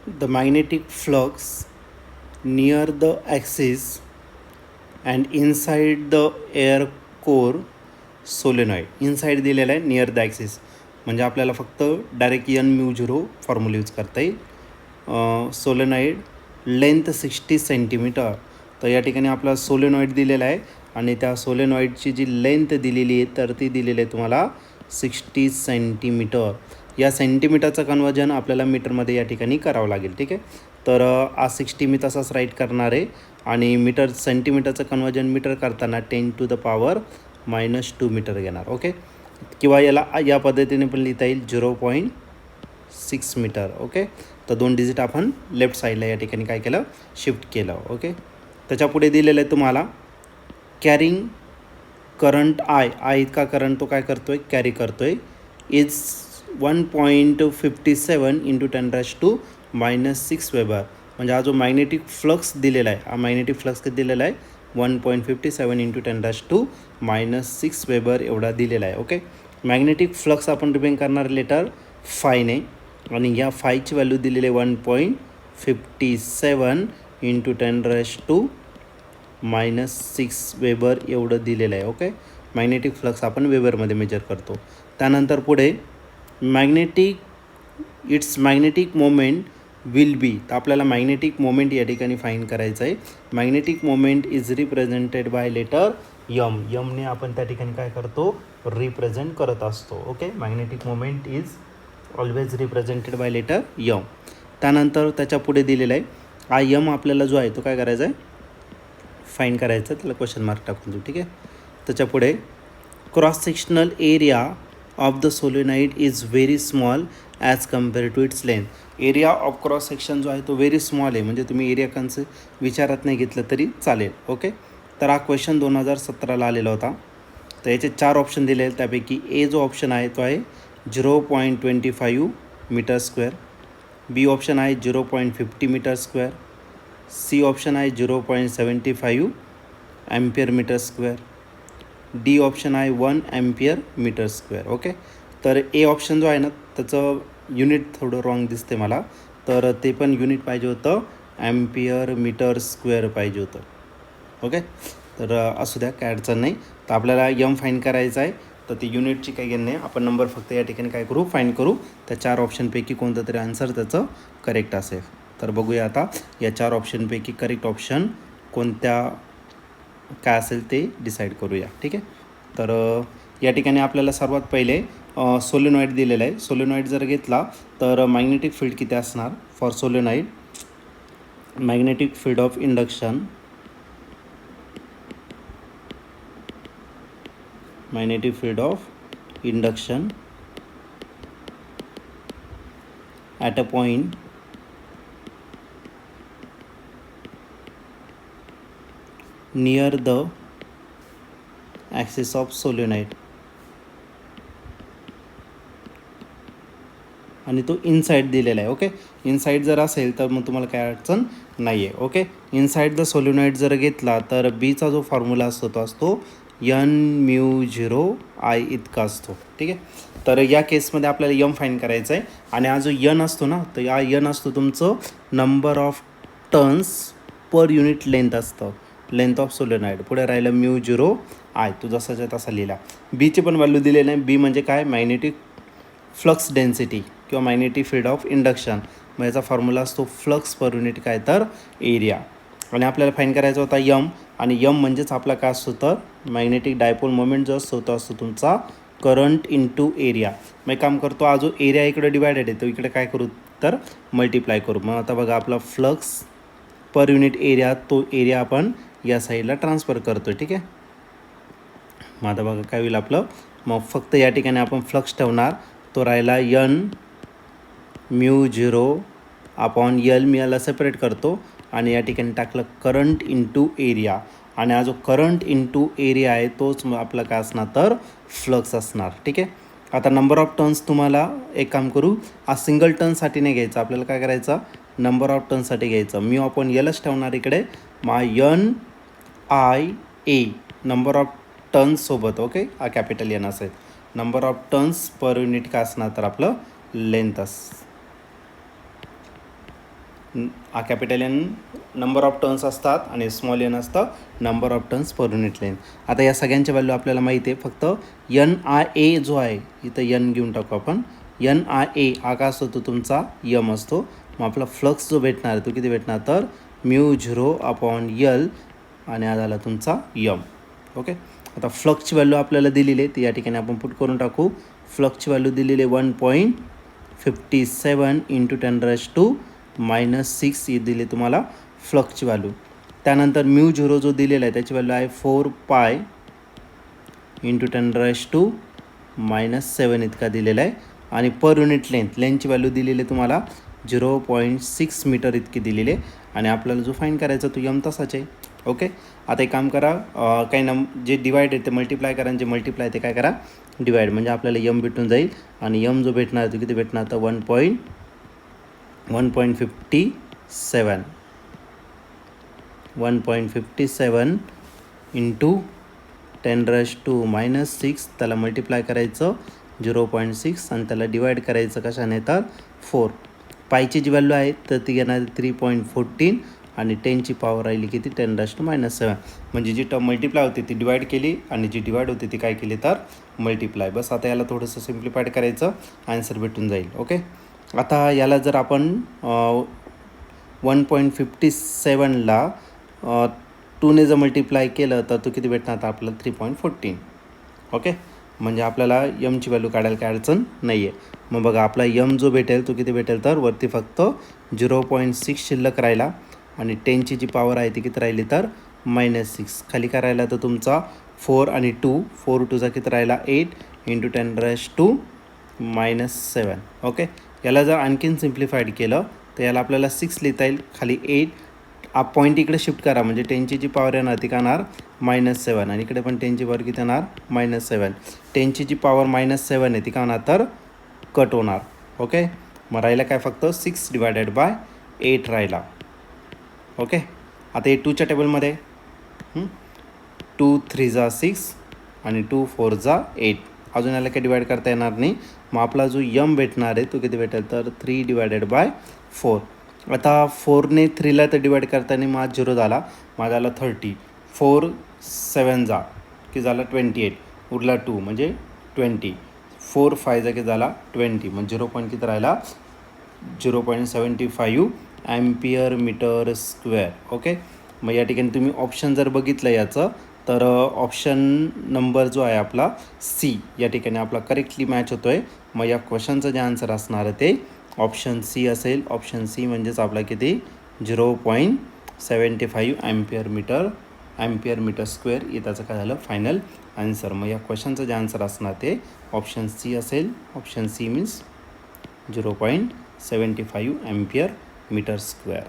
the magnetic flux near the axis and inside the air core solenoid. Inside दिलेलं आहे near the axis, म्हणजे आपल्याला फक्त direct n mu zero formula use करता येईल. Solenoid length 60 centimetre. तर या ठिकाणी आपला सोलेनॉइड दिलेला आहे आणि त्या सोलेनॉइडची जी लेंथ दिलेली आहे तर ती दिलेली आहे तुम्हाला 60 सेंटीमीटर. या सेंटीमीटरचं कन्वर्जन आपल्याला मीटरमध्ये या ठिकाणी करावं लागेल. ठीक आहे, तर आज 60 मी तसाच राईट करणार आहे आणि मीटर सेंटीमीटरचं कन्वर्जन मीटर करताना 10⁻⁻² मीटर घेणार. ओके, किंवा याला या पद्धतीने पण लिहिता येईल 0.6 मीटर. ओके, तर 2 डिजिट आपण लेफ्ट साईडला या ठिकाणी काय केलं, शिफ्ट केलं. ओके, त्याच्यापुढे दिलेलं आहे तुम्हाला कॅरिंग करंट आय इतका करंट तो काय करतो आहे, कॅरी करतो आहे, इज 1.57 × 10⁻⁻6 वेबर. म्हणजे हा जो मॅग्नेटिक फ्लक्स दिलेला आहे, हा मॅग्नेटिक फ्लक्स किती दिलेला आहे 1.57 × 10⁻⁻6 वेबर एवढा दिलेला आहे. ओके, मॅग्नेटिक फ्लक्स आपण रिप्रेझेंट करणार लेटर फायने आणि या फायची व्हॅल्यू दिलेली आहे 1.57 × 10⁻⁻6 वेबर एवढं दिलेलं आहे. ओके, मॅग्नेटिक फ्लक्स आपण वेबरमध्ये मेजर करतो. त्यानंतर पुढे it's magnetic moment will be. तर आपल्याला मॅग्नेटिक मोमेंट या ठिकाणी फाईंड करायचं आहे. Magnetic moment is represented by letter m. यमने आपण त्या ठिकाणी काय करतो, रिप्रेझेंट करत असतो. Okay, magnetic moment is always represented by letter m. त्यानंतर त्याच्या पुढे दिलेलं आहे हा यम आपल्याला जो आहे तो काय करायचा आहे, फाईंड करायचा, त्याला क्वेश्चन मार्क टाकून देऊ. ठीक आहे, त्याच्या पुढे cross sectional area of the solenoid is very small as compare to its length. Area of cross section जो आहे तो व्हेरी स्मॉल आहे, म्हणजे तुम्ही एरिया कंस विचारात नाही घेतलं तरी चालेल. ओके, तर हा क्वेश्चन 2017ला आलेला होता. तर याचे 4 ऑप्शन दिले आहेत. त्यापैकी ए जो ऑप्शन आहे तो आहे 0.25 मीटर स्क्वेअर, बी ऑप्शन आहे 0.50 मीटर स्क्वेअर, सी ऑप्शन आहे 0.75 ampere metre square, D option आहे 1 ॲम्पियर मीटर स्क्वेअर. ओके, तर ए ऑप्शन जो आहे ना त्याचं युनिट थोडं रॉंग दिसते मला, तर ते पण युनिट पाहिजे होतं ॲम्पियर मीटर स्क्वेअर पाहिजे होतं. ओके, तर असू द्या, काय अडचण नाही. तर आपल्याला यम फाईंड करायचं आहे, तर ती युनिटची काही घेणं नाही, आपण नंबर फक्त या ठिकाणी काय करू, फाईंड करू. त्या 4 ऑप्शनपैकी कोणतं तरी आन्सर त्याचं करेक्ट असेल. तर बघूया आता या 4 ऑप्शनपैकी करेक्ट ऑप्शन कोणत्या काय असेल ते डिसाईड करूया. ठीक आहे, तर या ठिकाणी आपल्याला सर्वात पहिले सोलेनॉइड दिलेलं आहे. सोलेनॉइड जर घेतला तर मॅग्नेटिक फील्ड किती असणार for solenoid, magnetic field of induction, magnetic field of induction at a point near the axis of solenoid. आणि तो इनसाईड दिलेला आहे. ओके, इनसाईड जर असेल तर मग तुम्हाला काय अडचण नाही आहे. ओके, इनसाईड द सोलेनॉइड जर घेतला तर बीचा जो फॉर्म्युला असतो तो असतो Nμ0I इतका असतो. ठीक आहे, तर या केसमध्ये आपल्याला यम फाईंड करायचं आहे आणि हा जो यन असतो ना, तर हा यन असतो तुमचं number of turns per unit length असतं, लेंथ ऑफ सोलेनॉइड. पुढे राहिलं μ0I, तो जसाच्या तसा लिहिला. बीची पण व्हॅल्यू दिलेली आहे. बी म्हणजे काय, मॅग्नेटिक फ्लक्स डेन्सिटी किंवा मॅग्नेटिक फील्ड ऑफ इंडक्शन. मग याचा फॉर्म्युला असतो फ्लक्स पर युनिट काय तर एरिया. आणि आपल्याला फाईंड करायचा होता यम, आणि यम म्हणजेच आपला काय असतो तर मॅग्नेटिक डायपोल मोमेंट जो असतो तो असतो तुमचा करंट इंटू एरिया. मग एक काम करतो, हा जो एरिया इकडे डिवायडेड आहे तो इकडे काय करू तर मल्टिप्लाय करू. मग आता बघा आपला फ्लक्स पर युनिट एरिया, तो एरिया आपण या साईडला ट्रान्सफर करतो. ठीक आहे, मग आता बघा काय होईल आपलं, मग फक्त या ठिकाणी आपण फ्लक्स ठेवणार, तो राहिला Nμ0/L. मी याला सेपरेट करतो आणि या ठिकाणी टाकलं करंट इंटू एरिया, आणि हा जो करंट इंटू एरिया आहे तोच आपला काय असणार तर फ्लक्स असणार. ठीक आहे, आता नंबर ऑफ टर्न्स तुम्हाला एक काम करू, हा सिंगल टर्नसाठी नाही घ्यायचा, आपल्याला काय करायचं नंबर ऑफ टर्नसाठी घ्यायचं. μ/Lच ठेवणार इकडे, मग NIA नंबर ऑफ टर्न्ससोबत. ओके, हा कॅपिटल एन असेल. Number of turns per unit काय असणार तर आपलं length capital N number of turns असतात आणि स्मॉल एन असतं number of turns per unit length. आता या सगळ्यांच्या व्हॅल्यू आपल्याला माहिती आहे. फक्त NIA जो आहे इथं एन घेऊन टाकू आपण. NIA हा का असतो तो तुमचा यम असतो. मग आपला फ्लक्स जो भेटणार आहे तो किती भेटणार तर μ0/L आणि हा झाला तुमचा यम. ओके. आता फ्लक्सची व्हॅल्यू आपल्याला दिलेली आहे ती या ठिकाणी आपण पुट करून टाकू. फ्लक्सची व्हॅल्यू दिलेली आहे 1.57 × 10⁻⁻6 ही दिली तुम्हाला फ्लक्सची व्हॅल्यू. त्यानंतर μ0 जो दिलेला आहे त्याची व्हॅल्यू आहे 4π × 10⁻⁷ इतका दिलेला आहे. आणि पर युनिट लेंथची व्हॅल्यू दिलेली आहे तुम्हाला 0.6 मीटर इतकी दिलेली आहे. आणि आपल्याला जो फाईन करायचा तो यम तसाच आहे. ओके. आता एक काम करा, काही जे डिवाइड आहे ते मल्टिप्लाय करा आणि जे मल्टिप्लाय ते काय करा डिवाइड, म्हणजे आपल्याला यम भेटून जाईल. आणि यम जो भेटणार तो किती भेटणार तर 1.57 × 10⁻⁻6 त्याला मल्टिप्लाय करायचं 0.6 आणि त्याला डिवाइड करायचं कशाने तर 4. पायची जी व्हॅल्यू आहे तर ती येणार 3.14 आणि 10ची पॉवर राहिली किती 10⁻⁷. म्हणजे जी टर्म मल्टिप्लाय होती ती डिवाइड केली आणि जी डिवाइड होती ती काय केली तर मल्टिप्लाय. बस आता याला थोडंसं सिम्प्लिफाईड करायचं, आन्सर भेटून जाईल. ओके. आता याला जर आपण 1.57ला 2ने जर मल्टिप्लाय केलं तर तो किती भेटणार तर आपल्याला 3.14. ओके. म्हणजे आपल्याला यमची व्हॅल्यू काढायला काय अडचण नाही आहे. मग बघा आपला यम जो भेटेल तो किती भेटेल तर वरती फक्त 0.6 शिल्लक राहिला आणि 10ची जी पॉवर आहे ती किती राहिली तर -6. खाली काय राहिला तर तुमचा 4 आणि 2, 4 2चा किती राहिला 8 × 10⁻⁻7. ओके. याला जर आणखीन सिम्प्लिफाईड केलं तर याला आपल्याला 6 लिहिता येईल. खाली 8 पॉईंट इकडे शिफ्ट करा म्हणजे 10ची जी पॉवर येणार ती काय येणार -7 आणि इकडे पण 10ची पॉवर किती येणार -7. 10ची जी पॉवर -7 आहे ती काय होणार तर कट होणार. ओके. मग राहिला काय फक्त 6 / 8 राहिला. ओके. आता हे 2च्या टेबलमध्ये 2 3 जा 6 आणि 2 4 जा 8. अजून याला काही डिवाइड करता येणार नाही. मग आपला जो यम भेटणार आहे तो किती भेटेल तर 3 / 4. आता 4ने 3ला तर डिवाइड करताना माझा 0 झाला, माझा झाला 30. 4 7 जा की झाला 28, उरला 2 म्हणजे 20. 4 5 जा की झाला 20, म्हणजे 0 पॉईंट किती राहिला 0.75 Ampere/m². ओके. मग या ठिकाणी तुम्ही ऑप्शन जर बघितलं याचं तर ऑप्शन नंबर जो आहे आपला सी या ठिकाणी आपला करेक्टली मॅच होतो आहे. मग या क्वेश्चनचं जे आन्सर असणार आहे ते ऑप्शन सी असेल. ऑप्शन सी म्हणजेच आपला किती 0.75 Ampere/m². त्याचं काय झालं फायनल आन्सर. मग या क्वेश्चनचं जे आन्सर असणार ते ऑप्शन सी असेल. Option C means 0.75 Ampere/m².